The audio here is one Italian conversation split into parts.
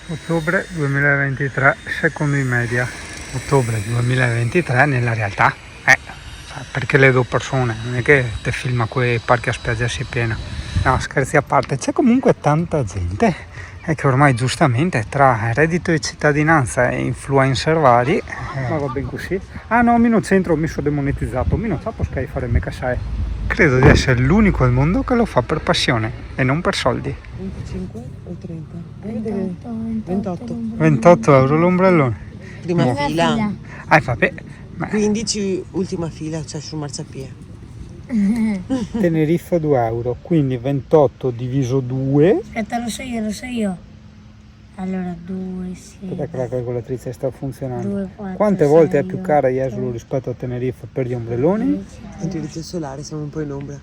Ottobre 2023, secondo i media. Ottobre 2023 nella realtà. Perché le due persone, non è che te filma quei parchi a spiaggia si è piena. No, scherzi a parte, c'è comunque tanta gente che ormai giustamente tra reddito di cittadinanza e influencer vari ma va ben così. Ah no, mi non c'entro, mi sono demonetizzato, mi non sapo fare me casai. Credo di essere l'unico al mondo che lo fa per passione e non per soldi. 25 o 30? 28 euro l'ombrellone. Prima fila. Vabbè. 15 ultima fila, cioè sul marciapiede. Tenerife 2 euro, quindi 28 diviso 2. Aspetta, lo so io. Allora 2, sì. Aspetta che la calcolatrice sta funzionando. 2, 4, Quante volte è 6, più cara 8, Jesolo rispetto a Tenerife per gli ombrelloni? Utilizzo il solare, siamo un po' in ombra.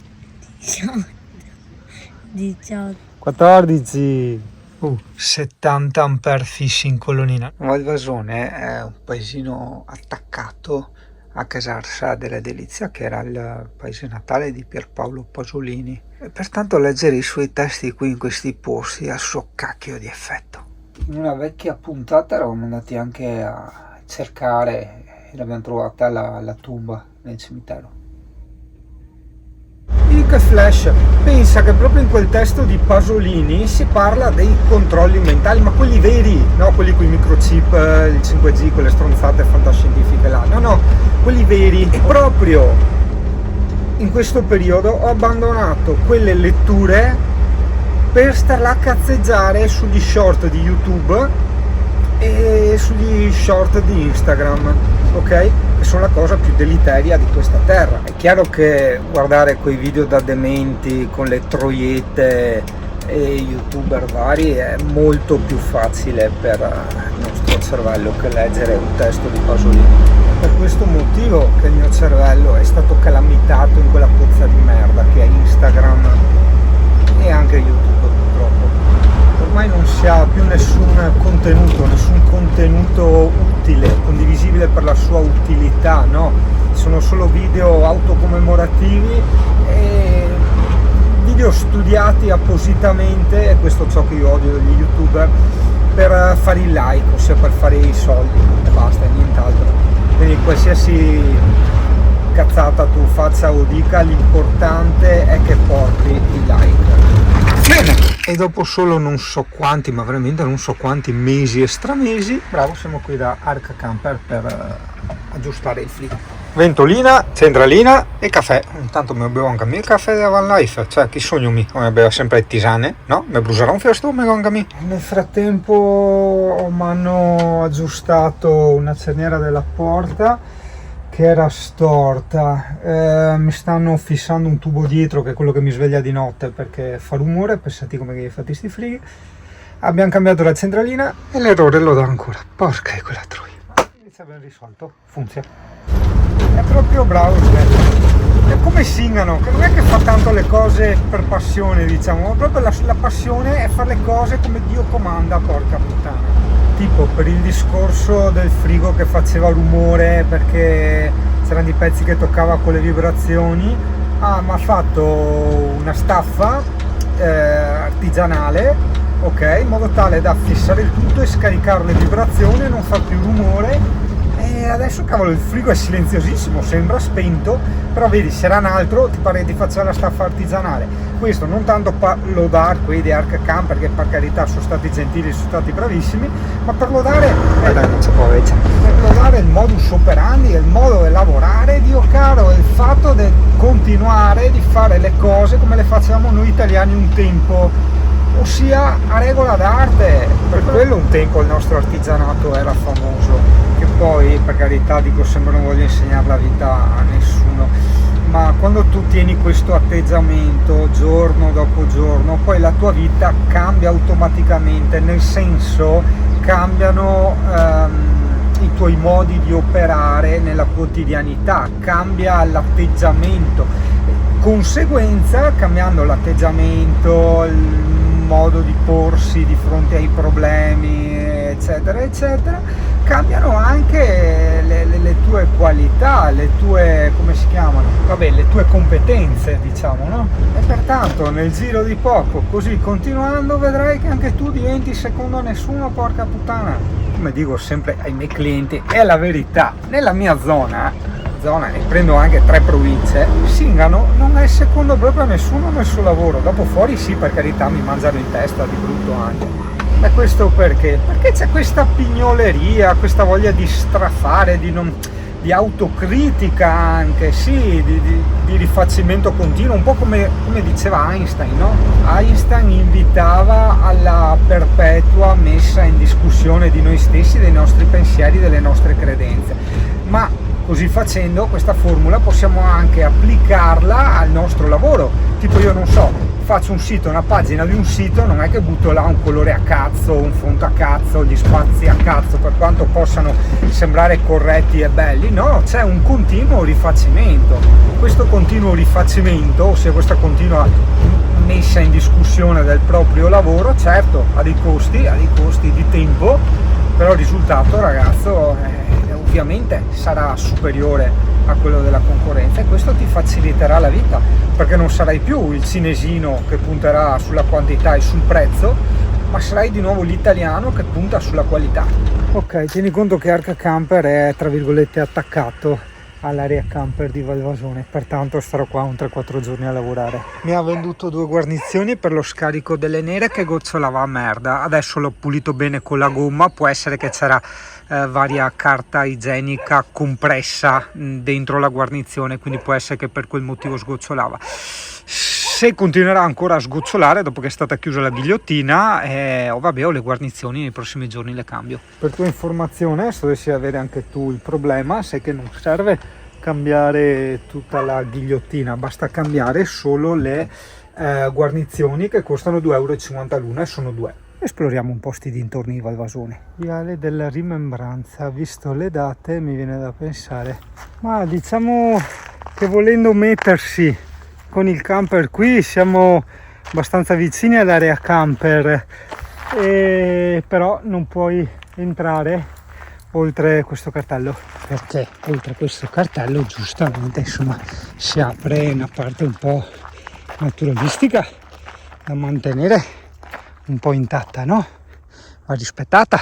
18. 14. 70 ampere fissi in colonnina. Valvasone è un paesino attaccato a Casarsa della Delizia, che era il paese natale di Pierpaolo Pasolini, e pertanto leggere i suoi testi qui in questi posti ha il suo cacchio di effetto. In una vecchia puntata eravamo andati anche a cercare e l'abbiamo trovata la tomba nel cimitero. Il Flash pensa che proprio in quel testo di Pasolini si parla dei controlli mentali, ma quelli veri, no quelli con i microchip, il 5G, quelle stronzate fantascientifiche là, no, quelli veri. E proprio in questo periodo ho abbandonato quelle letture per starla a cazzeggiare sugli short di YouTube e sugli short di Instagram, ok? Che sono la cosa più deleteria di questa terra. È chiaro che guardare quei video da dementi con le troiette e youtuber vari è molto più facile per il nostro cervello che leggere un testo di Pasolini. Per questo motivo che il mio cervello è stato calamitato in quella pozza di merda che è Instagram e anche YouTube, purtroppo. Ormai non si ha più nessun contenuto utile, condivisibile per la sua utilità, no? Sono solo video autocommemorativi e video studiati appositamente, e questo è ciò che io odio degli youtuber, per fare il like, ossia per fare i soldi e basta, e nient'altro. Quindi qualsiasi cazzata tu faccia o dica, l'importante è che porti il like. Bene, e dopo solo non so quanti, ma veramente non so quanti mesi e stramesi, bravo, siamo qui da Arca Camper per aggiustare il frigo. Ventolina, centralina e caffè. Intanto mi bevo anche il caffè della Van Life, cioè chi sogno mi, come bevo sempre le tisane, no? Mi brucerà un fiosto, mi anche mi. Nel frattempo mi hanno aggiustato una cerniera della porta che era storta, mi stanno fissando un tubo dietro che è quello che mi sveglia di notte perché fa rumore, pensate come che fate sti frighi. Abbiamo cambiato la centralina e l'errore lo dà ancora, porca è quella troia. Inizia ben risolto, funziona. È proprio bravo, è come Singano, che non è che fa tanto le cose per passione, diciamo, ma proprio la passione è fare le cose come Dio comanda, porca puttana. Tipo per il discorso del frigo che faceva rumore perché c'erano dei pezzi che toccava con le vibrazioni, mi ha fatto una staffa artigianale, ok, in modo tale da fissare il tutto e scaricare le vibrazioni e non fa più rumore. E adesso cavolo il frigo è silenziosissimo, sembra spento, però vedi se era un altro ti pare di fare la staffa artigianale. Questo non tanto per lodare quelli di Arca Camper che per carità sono stati gentili, sono stati bravissimi, ma per lodare il modus operandi, il modo di lavorare, Dio caro, il fatto di continuare di fare le cose come le facevamo noi italiani un tempo, ossia a regola d'arte. Per quello un tempo il nostro artigianato era famoso, che poi per carità dico sempre non voglio insegnare la vita a nessuno, ma quando tu tieni questo atteggiamento giorno dopo giorno poi la tua vita cambia automaticamente, nel senso cambiano i tuoi modi di operare nella quotidianità, cambia l'atteggiamento, conseguenza cambiando l'atteggiamento, il modo di porsi di fronte ai problemi eccetera eccetera, cambiano anche le tue qualità, le tue, come si chiamano? Vabbè, le tue competenze, diciamo, no? E pertanto nel giro di poco, così continuando, vedrai che anche tu diventi secondo nessuno, porca puttana. Come dico sempre ai miei clienti, è la verità. Nella mia zona, e prendo anche 3 province, Singano non è secondo proprio a nessuno nel suo lavoro. Dopo fuori sì, per carità, mi mangiano in testa di brutto anche. Ma questo perché? Perché c'è questa pignoleria, questa voglia di strafare, di autocritica anche, sì, di rifacimento continuo, un po' come diceva Einstein, no? Einstein invitava alla perpetua messa in discussione di noi stessi, dei nostri pensieri, delle nostre credenze. Ma così facendo questa formula possiamo anche applicarla al nostro lavoro. Tipo, io non so, faccio un sito, una pagina di un sito, non è che butto là un colore a cazzo, un fonte a cazzo, gli spazi a cazzo, per quanto possano sembrare corretti e belli, no, c'è un continuo rifacimento. Questo continuo rifacimento, ossia questa continua messa in discussione del proprio lavoro, certo ha dei costi di tempo, però il risultato, ragazzo, ovviamente sarà superiore a quello della concorrenza, e questo ti faciliterà la vita, perché non sarai più il cinesino che punterà sulla quantità e sul prezzo, ma sarai di nuovo l'italiano che punta sulla qualità. Ok, tieni conto che Arca Camper è tra virgolette attaccato all'area camper di Valvasone, pertanto starò qua un 3-4 giorni a lavorare. Mi ha venduto 2 guarnizioni per lo scarico delle nere che gocciolava a merda. Adesso l'ho pulito bene con la gomma, può essere che c'era varia carta igienica compressa dentro la guarnizione, quindi può essere che per quel motivo sgocciolava. Se continuerà ancora a sgocciolare dopo che è stata chiusa la ghigliottina, ho le guarnizioni, nei prossimi giorni le cambio. Per tua informazione, se dovessi avere anche tu il problema, sai che non serve cambiare tutta la ghigliottina, basta cambiare solo le guarnizioni, che costano 2,50 € l'una e sono 2. Esploriamo un po' sti dintorni di Valvasone. Viale della Rimembranza, visto le date mi viene da pensare, ma diciamo che volendo mettersi con il camper qui siamo abbastanza vicini all'area camper, però non puoi entrare oltre questo cartello, perché oltre questo cartello giustamente, insomma, si apre una parte un po' naturalistica da mantenere un po' intatta, no? Va rispettata.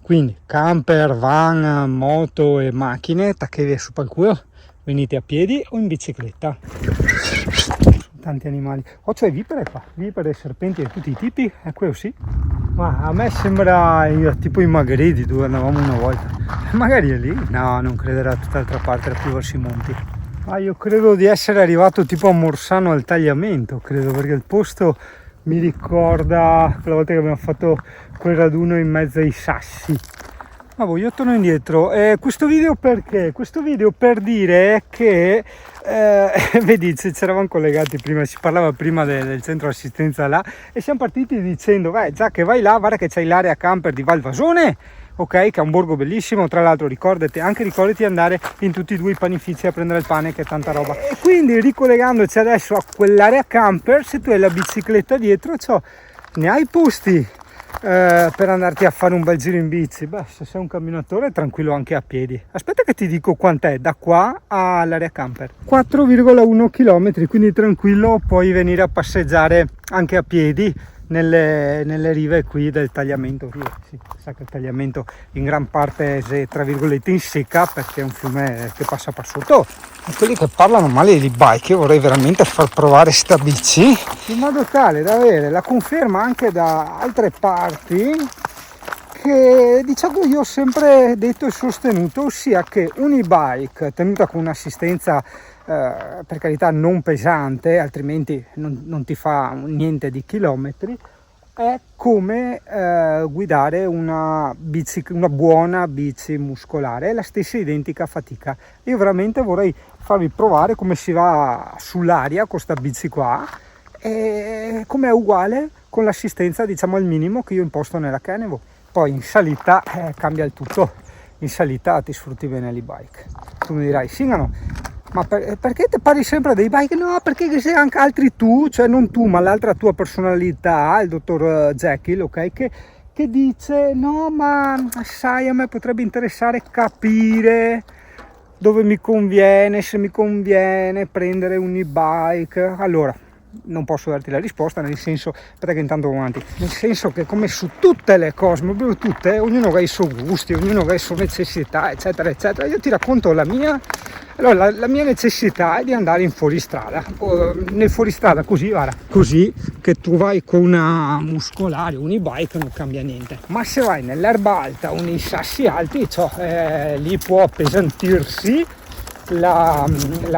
Quindi camper, van, moto e macchine, tacchevi su per culo, venite a piedi o in bicicletta. Tanti animali. C'è vipere qua, vipere, serpenti di tutti i tipi, è quello sì. Ma a me sembra tipo i Magredi dove andavamo una volta. Magari è lì? No, non credo, era tutt'altra parte, era più verso i monti. Ma io credo di essere arrivato tipo a Morsano al Tagliamento, credo, perché il posto mi ricorda quella volta che abbiamo fatto quel raduno in mezzo ai sassi. Ma io torno indietro. Questo video perché? Questo video per dire che vedi, c'eravamo collegati prima, si parlava prima del centro assistenza là, e siamo partiti dicendo già che vai là, guarda che c'hai l'area camper di Valvasone, ok, che è un borgo bellissimo, tra l'altro ricordati di andare in tutti e 2 i panifici a prendere il pane, che è tanta roba. E quindi ricollegandoci adesso a quell'area camper, se tu hai la bicicletta dietro, ne hai posti per andarti a fare un bel giro in bici. Se sei un camminatore, tranquillo anche a piedi. Aspetta che ti dico quant'è da qua all'area camper: 4,1 km, quindi tranquillo, puoi venire a passeggiare anche a piedi nelle rive qui del Tagliamento. Sì, sa che il Tagliamento in gran parte è tra virgolette in secca, perché è un fiume che passa per sotto. E quelli che parlano male di bike, io vorrei veramente far provare sta bici in modo tale da avere la conferma anche da altre parti, che diciamo io ho sempre detto e sostenuto, ossia che un e-bike tenuta con un'assistenza per carità non pesante, altrimenti non ti fa niente di chilometri, è come guidare una buona bici muscolare, è la stessa identica fatica. Io veramente vorrei farvi provare come si va sull'aria con sta bici qua, e come è uguale con l'assistenza, diciamo, al minimo che io imposto nella Kenevo. Poi in salita cambia il tutto, in salita ti sfrutti bene l'e-bike. Tu mi dirai: Singano, ma perché ti parli sempre dei bike? No, perché sei anche altri tu, cioè non tu ma l'altra tua personalità, il dottor Jekyll, ok, che che dice no, ma sai, a me potrebbe interessare capire dove mi conviene, se mi conviene prendere un e-bike. Allora, non posso darti la risposta, nel senso, aspetta che intanto vado avanti, nel senso che come su tutte le cose, ma proprio tutte, ognuno ha i suoi gusti, ognuno ha le sue necessità, eccetera eccetera. Io ti racconto la mia. Allora, la mia necessità è di andare in fuoristrada. Nel fuoristrada così, guarda, così che tu vai con una muscolare, un e-bike non cambia niente. Ma se vai nell'erba alta o nei sassi alti, lì può appesantirsi la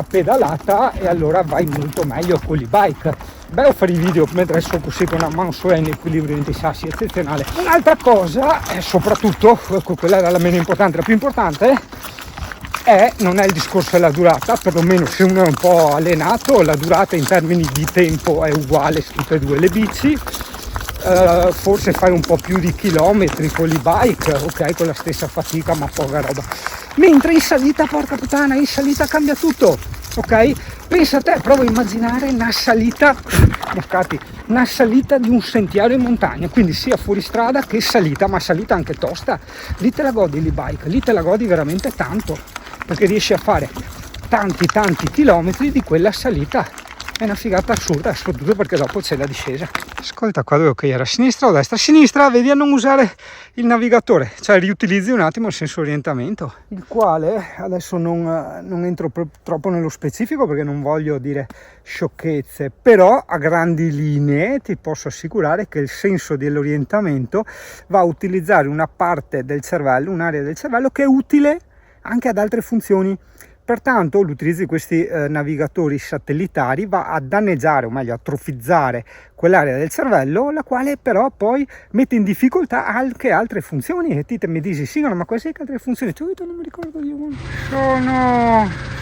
pedalata e allora vai molto meglio con l'e-bike. Bello fare i video mentre sono così con una mano sola in equilibrio dentro i sassi, eccezionale. Un'altra cosa, soprattutto, quella era la meno importante, la più importante, non è il discorso della durata, perlomeno se uno è un po' allenato, la durata in termini di tempo è uguale su tutte e due le bici. Forse fai un po' più di chilometri con l'e-bike, ok, con la stessa fatica ma poca roba. Mentre in salita, porca puttana, in salita cambia tutto, ok? Pensa a te, prova a immaginare una salita di un sentiero in montagna, quindi sia fuoristrada che salita, ma salita anche tosta. Lì te la godi l'e-bike, lì te la godi veramente tanto, perché riesci a fare tanti chilometri di quella salita. È una figata assurda, soprattutto perché dopo c'è la discesa. Ascolta, qua dove era? A sinistra o a destra? A sinistra, vedi a non usare il navigatore, cioè riutilizzi un attimo il senso orientamento, il quale adesso non entro troppo nello specifico perché non voglio dire sciocchezze, però a grandi linee ti posso assicurare che il senso dell'orientamento va a utilizzare una parte del cervello, un'area del cervello che è utile anche ad altre funzioni. Pertanto l'utilizzo di questi navigatori satellitari va a danneggiare, o meglio atrofizzare quell'area del cervello, la quale però poi mette in difficoltà anche altre funzioni. E te mi dici, sì, ma queste altre funzioni? Non mi ricordo io.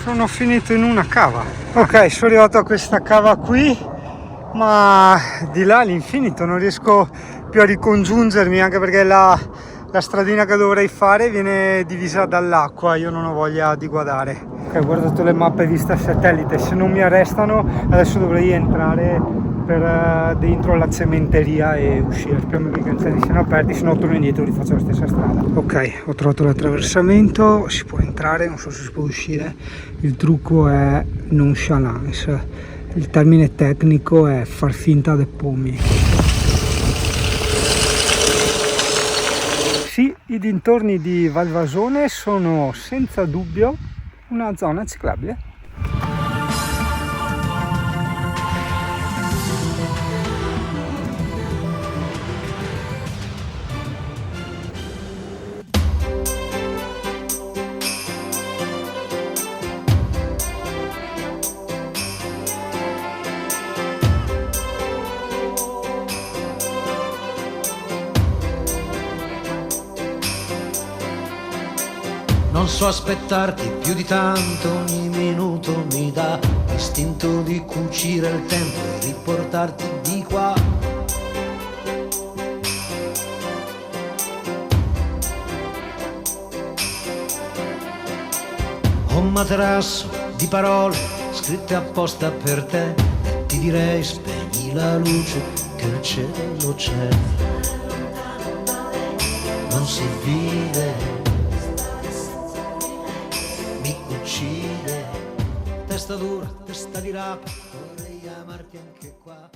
Sono finito in una cava. Ok, sono arrivato a questa cava qui, ma di là all'infinito non riesco più a ricongiungermi, anche perché la stradina che dovrei fare viene divisa dall'acqua, io non ho voglia di guardare. Ok, ho guardato le mappe vista satellite, se non mi arrestano adesso dovrei entrare per dentro la cementeria e uscire. Speriamo che i cancelli siano aperti, se no torno indietro e rifaccio la stessa strada. Ok, ho trovato l'attraversamento, si può entrare, non so se si può uscire. Il trucco è nonchalance, il termine tecnico è far finta de pommi. Sì, i dintorni di Valvasone sono senza dubbio una zona ciclabile. Non so aspettarti più di tanto, ogni minuto mi dà l'istinto di cucire il tempo e riportarti di qua. Ho un materasso di parole scritte apposta per te e ti direi spegni la luce che il cielo c'è. Non si vive, uccide, testa dura, testa di rapa, vorrei amarti anche qua.